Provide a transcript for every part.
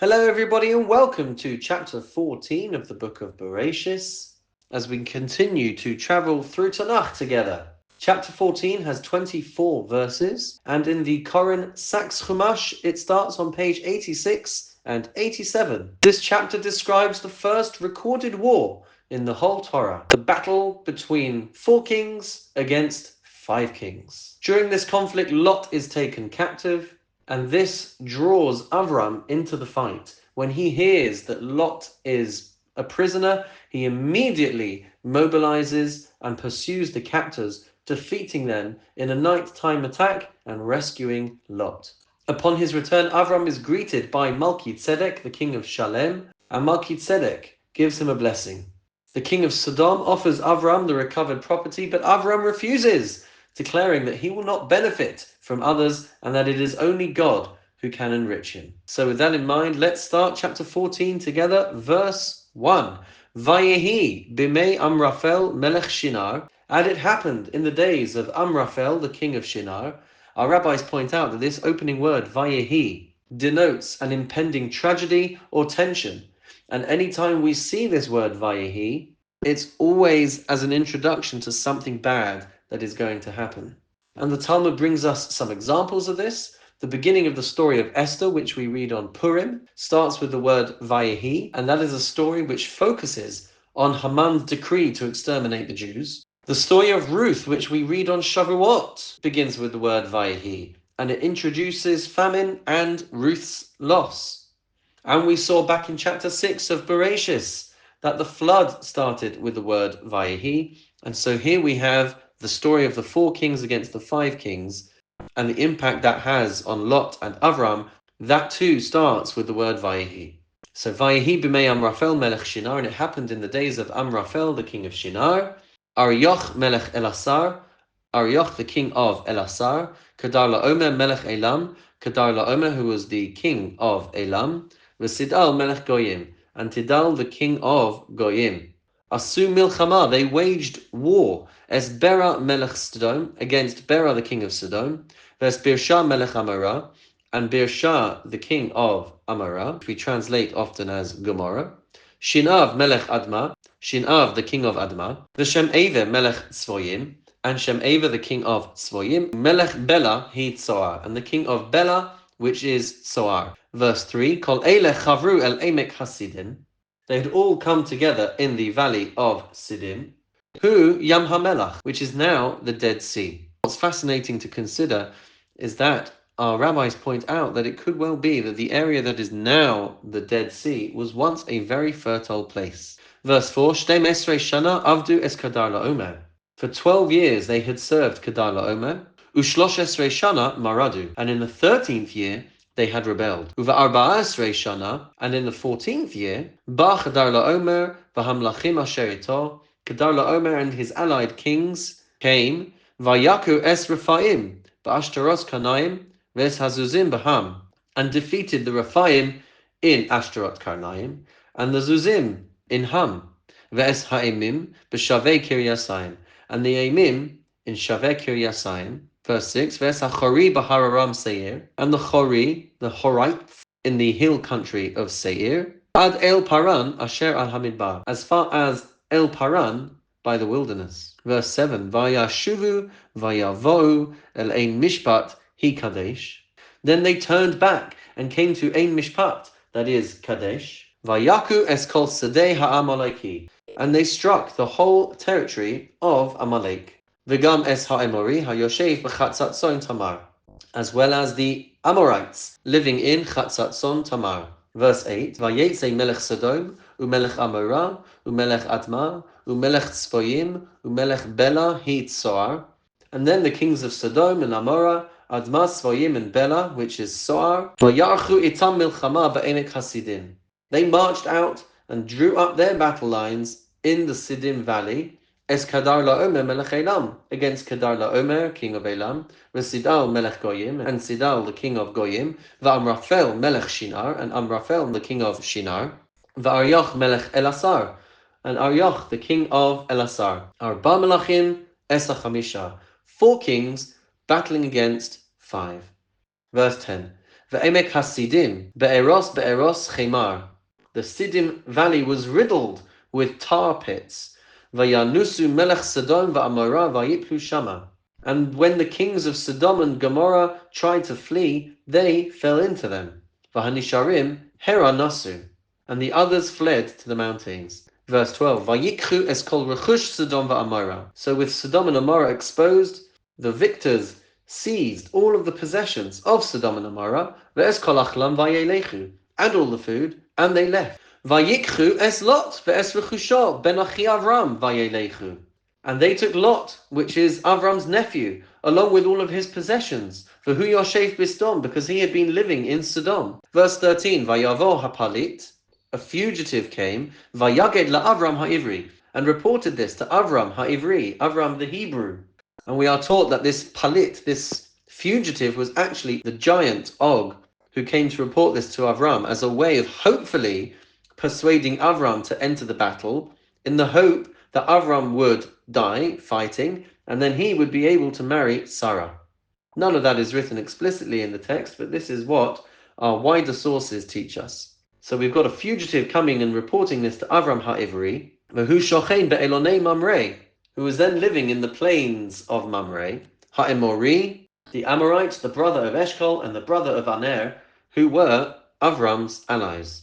Hello everybody and welcome to chapter 14 of the book of Bereishit as we continue to travel through Tanach together. Chapter 14 has 24 verses and in the Koren Saks Chumash it starts on page 86 and 87. This chapter describes the first recorded war in the whole Torah, the battle between 4 kings against 5 kings. During this conflict, Lot is taken captive. And this draws Avram into the fight. When he hears that Lot is a prisoner, he immediately mobilizes and pursues the captors, defeating them in a nighttime attack and rescuing Lot. Upon his return, Avram is greeted by Melchizedek, the king of Shalem, and Melchizedek gives him a blessing. The king of Sodom offers Avram the recovered property, but Avram refuses, declaring that he will not benefit from others and that it is only God who can enrich him. So with that in mind, let's start chapter 14 together, verse 1. Vayehi bimei Amraphel melech Shinar, and it happened in the days of Amraphel, the king of Shinar. Our rabbis point out that this opening word, Vayehi, denotes an impending tragedy or tension. And anytime we see this word Vayehi, it's always as an introduction to something bad that is going to happen. And the Talmud brings us some examples of this. The beginning of the story of Esther, which we read on Purim, starts with the word Vayehi, and that is a story which focuses on Haman's decree to exterminate the Jews. The story of Ruth, which we read on Shavuot, begins with the word Vayehi, and it introduces famine and Ruth's loss. And we saw back in chapter 6 of Bereishit that the flood started with the word Vayehi, and so here we have the story of the 4 kings against the 5 kings, and the impact that has on Lot and Avram, that too starts with the word Vayehi. So Vayehi b'mei Amraphel melech Shinar, and it happened in the days of Amraphel, the king of Shinar, Arioch melech Elasar, Arioch the king of Elasar, Kedar laomer melech Elam, Kedar laomer who was the king of Elam, V'sidal melech Goyim, and Tidal the king of Goyim. Asu milchama, they waged war, es Bera melech Sodom, against Bera the king of Sodom, ves Birsha melech Amara, and Birsha the king of Amara, which we translate often as Gomorrah, Shinav melech Adma, Shinav the king of Adma, Veshem Eva melech Tzvoyim, and Shem Eva the king of Tzvoyim, melech Bela he Tzoar, and the king of Bela, which is Tzoar. Verse 3, Kol Eilech Chavru el Emek Hasidim, they had all come together in the valley of Siddim, Hu Yam HaMelach, which is now the Dead Sea. What's fascinating to consider is that our rabbis point out that it could well be that the area that is now the Dead Sea was once a very fertile place. Verse 4, Shtem Esrei Shana Avdu Es Kedar Laomer. For 12 years they had served Kedar Laomer, Ushlosh Esrei Shana Maradu, and in the 13th year they had rebelled. Uva Arba'a Esrei Shana, and in the 14th year, Ba Kedar Laomer v'hamlachim asher ito, Kedar Laomer and his allied kings came, Vayaku Es Rephaim, Ba'ashtaros Kanaim, Ves Hazuzim Baham, and defeated the Rephaim in Ashtarot Karnaim, and the Zuzim in Ham, Ves Ha'emim b'Shavei Kiryasayim, and the Emim in Shavei Kiryasayim. Verse 6, Ves HaChori b'Hararam Seir, and the Chori, the Horites, in the hill country of Seir, Ad El Paran Asher Al Hamidbar, as far as El Paran by the wilderness. Verse 7, Vayashuvu Vayavohu El Ein Mishpat Hi Kadesh. Then they turned back and came to Ein Mishpat, that is Kadesh. Vayaku Es Kol Sedei HaAmaleki, and they struck the whole territory of Amalek. V'gam Es HaEmori HaYoshev B'Chatzatzon Tamar, as well as the Amorites living in Chatzatzon Tamar. Verse 8, Vayetze Melech Sodom, Umelech Amorah, Umelech Adma, Umelech Tzvoyim, Umelech Bela Hi Tzoar. And then the kings of Sodom and Amorah, Adma, Tzvoyim, and Bela, which is Tzoar, Vayarchu Itam Milchama Ba'emek Hasidim. They marched out and drew up their battle lines in the Siddim valley, Es Kedar Laomer Melech Elam, against Kedar Laomer, king of Elam, V'Sidal Melech Goyim, and Sidal, the king of Goyim, V'Amraphel Melech Shinar, and Amraphel, the king of Shinar, V'Arioch Melech Elasar, and Arioch, the king of Elasar. Arba Melachim Esa Chamisha, 4 kings battling against 5. Verse 10, Ve'emek hasidim, be'eros chemar. The Siddim valley was riddled with tar pits. Vayanusu melech Sodom va'amora vayiplu shama. And when the kings of Sodom and Gomorrah tried to flee, they fell into them. Vahanisharim hera nasu. And the others fled to the mountains. Verse 12, Vayikchu es kol rechush Sodom va'amora. So with Sodom and Amorah exposed, the victors seized all of the possessions of Sodom and Amorah, ve'es kol achlam vayelechu, and all the food, and they left. Vayikchu es Lot, ve'es rechusho, ben achi Avram vayelechu. And they took Lot, which is Avram's nephew, along with all of his possessions, for hu yoshev bisdom, because he had been living in Sodom. Verse 13, Vayavo hapalit, a fugitive came, Vayaged la'Avram ha'ivri, and reported this to Avram ha'ivri, Avram the Hebrew. And we are taught that this palit, this fugitive, was actually the giant Og, who came to report this to Avram as a way of hopefully persuading Avram to enter the battle, in the hope that Avram would die fighting, and then he would be able to marry Sarah. None of that is written explicitly in the text, but this is what our wider sources teach us. So we've got a fugitive coming and reporting this to Avram ha'ivri, Vehu shochein be'elonei Mamre, who was then living in the plains of Mamre, ha'emori, the Amorite, the brother of Eshkol, and the brother of Aner, who were Avram's allies.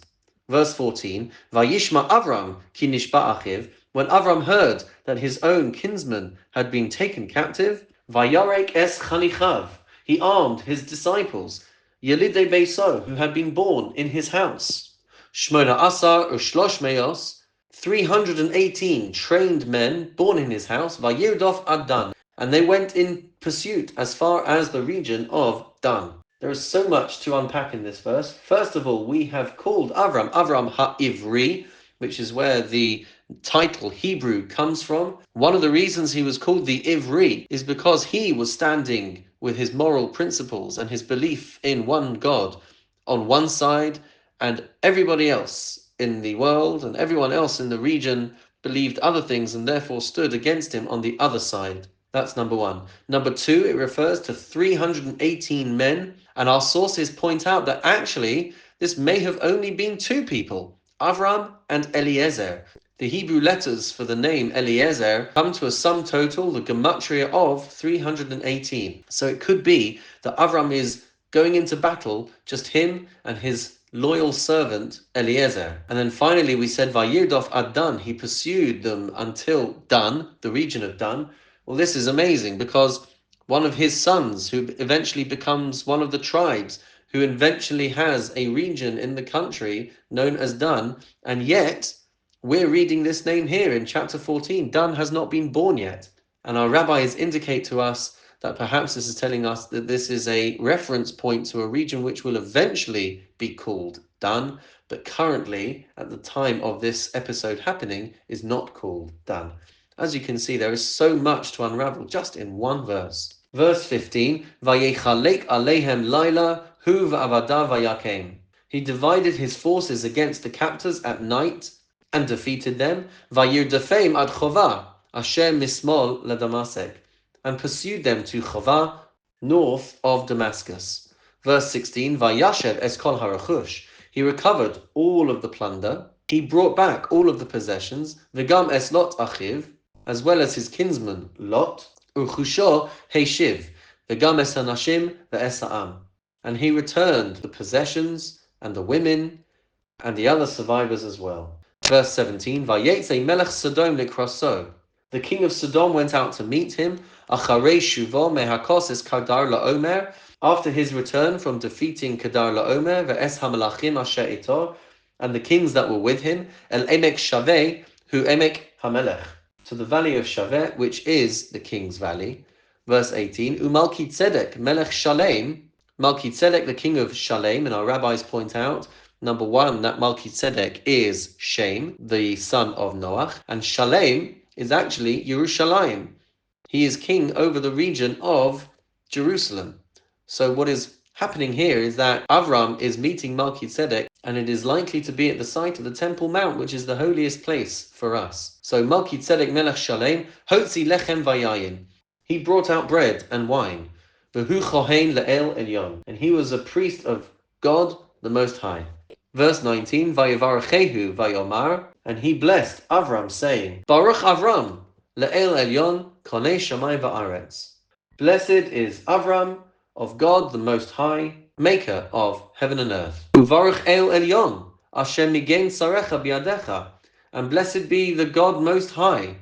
Verse 14, Vayishma Avram ki nishba achiv, when Avram heard that his own kinsman had been taken captive, Vayarek es chanichav, he armed his disciples, Yelidei Beiso, who had been born in his house. Shmona Asar ushlosh meos, 318 trained men born in his house, Vayirdof ad Dan, and they went in pursuit as far as the region of Dan. There is so much to unpack in this verse. First of all, we have called Avram ha'ivri, which is where the title Hebrew comes from. One of the reasons he was called the Ivri is because he was standing with his moral principles and his belief in one God on one side, and everybody else in the world and everyone else in the region believed other things and therefore stood against him on the other side. That's number one. Number two, it refers to 318 men, and our sources point out that actually this may have only been two people, Avram and Eliezer. The Hebrew letters for the name Eliezer come to a sum total, the gematria of 318. So it could be that Avram is going into battle, just him and his loyal servant Eliezer. And then finally we said Vayirdof ad Dan, he pursued them until Dan, the region of Dan. Well, this is amazing because one of his sons, who eventually becomes one of the tribes, who eventually has a region in the country known as Dan, and yet we're reading this name here in chapter 14. Dan has not been born yet. And our rabbis indicate to us that perhaps this is telling us that this is a reference point to a region which will eventually be called Dan, but currently, at the time of this episode happening, is not called Dan. As you can see, there is so much to unravel just in one verse. Verse 15, Vayechalek aleihem laila hu v'avada vayakem. He divided his forces against the captors at night and defeated them. Vayirdafeim ad Chovah, asher mismol leDamasek, and pursued them to Chovah, north of Damascus. Verse 16, Vayashev es kol harachush. He recovered all of the plunder. He brought back all of the possessions. V'gam es Lot achiv, as well as his kinsman Lot. Uchusho heishiv, v'gam es hanashim ve'es ha'am. And he returned the possessions and the women and the other survivors as well. Verse 17, Vayetze melech Sodom likraso. The king of Sodom went out to meet him, Acharei shuvo mehakos es Kedar laomer, after his return from defeating Kedar laomer, ve'es hamalachim asher ito, and the kings that were with him, el emek shaveh, hu emek hamelech, to the valley of Shaveh, which is the king's valley. Verse 18, Umalki tzedek melech Shalem, Malki tzedek, the king of Shalem, and our rabbis point out, number one, that Malki tzedek is Shem, the son of Noach, and Shalem is actually Yerushalayim. He is king over the region of Jerusalem. So what is happening here is that Avram is meeting Melchizedek, and it is likely to be at the site of the Temple Mount, which is the holiest place for us. So Melchizedek melech Shalem, hotzi lechem vayayin. He brought out bread and wine. V'hu chohen le'el elyon. And he was a priest of God the Most High. Verse 19, Vayevarechehu Vayomar, and he blessed Avram, saying, Baruch Avram, le'el elyon, konei shamayim va'aretz. Blessed is Avram, of God the Most High, maker of heaven and earth. Uvaruch el elyon, asher migen sarecha biadecha, and blessed be the God Most High,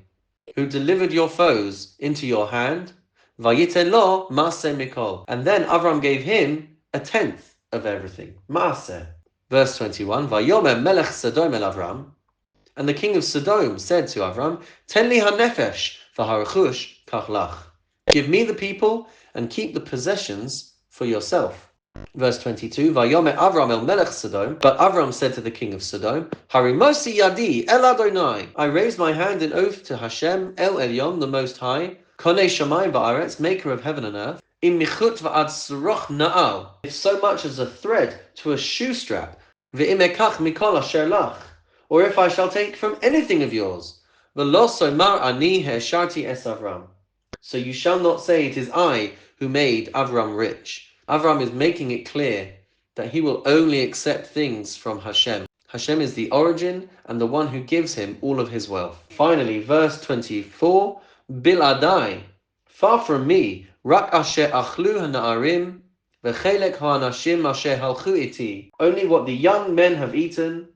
who delivered your foes into your hand. Vayiten lo maaseh mikol. And then Avram gave him a tenth of everything. Maaseh. Verse 21, Vayomer melech Sodom el Avram, and the king of Sodom said to Avram, Ten li hanefesh v'harechush kach lach. Give me the people and keep the possessions for yourself. Verse 22, Vayomer Avram el melech Sodom, but Avram said to the king of Sodom, Harimosi yadi el Adonai, I raised my hand in oath to Hashem el Elyon, the Most High, konei shamayim va'aretz, maker of heaven and earth, im michut va'ad sroch na'al, if so much as a thread to a shoe strap, ve'im ekach mikol asher lach, or if I shall take from anything of yours, v'lo somar ani he'esharti es Avram. So you shall not say it is I who made Avram rich. Avram is making it clear that he will only accept things from Hashem. Hashem is the origin and the one who gives him all of his wealth. Finally, verse 24, Biladai, far from me, rak asher achlu hana'arim, v'chelek ha'anashim asher halchu iti. Only what the young men have eaten,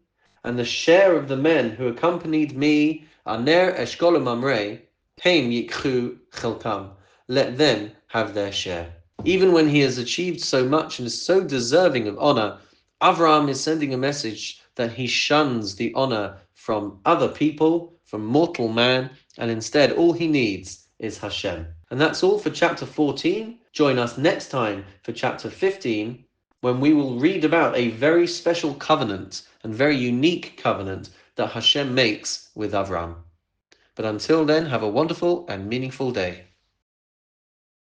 and the share of the men who accompanied me, aner eshkol mamre, Paim yikchu chelkam. Let them have their share. Even when he has achieved so much and is so deserving of honor, Avraham is sending a message that he shuns the honor from other people, from mortal man, and instead all he needs is Hashem. And that's all for chapter 14. Join us next time for chapter 15, when we will read about a very special covenant and very unique covenant that Hashem makes with Avraham. But until then, have a wonderful and meaningful day.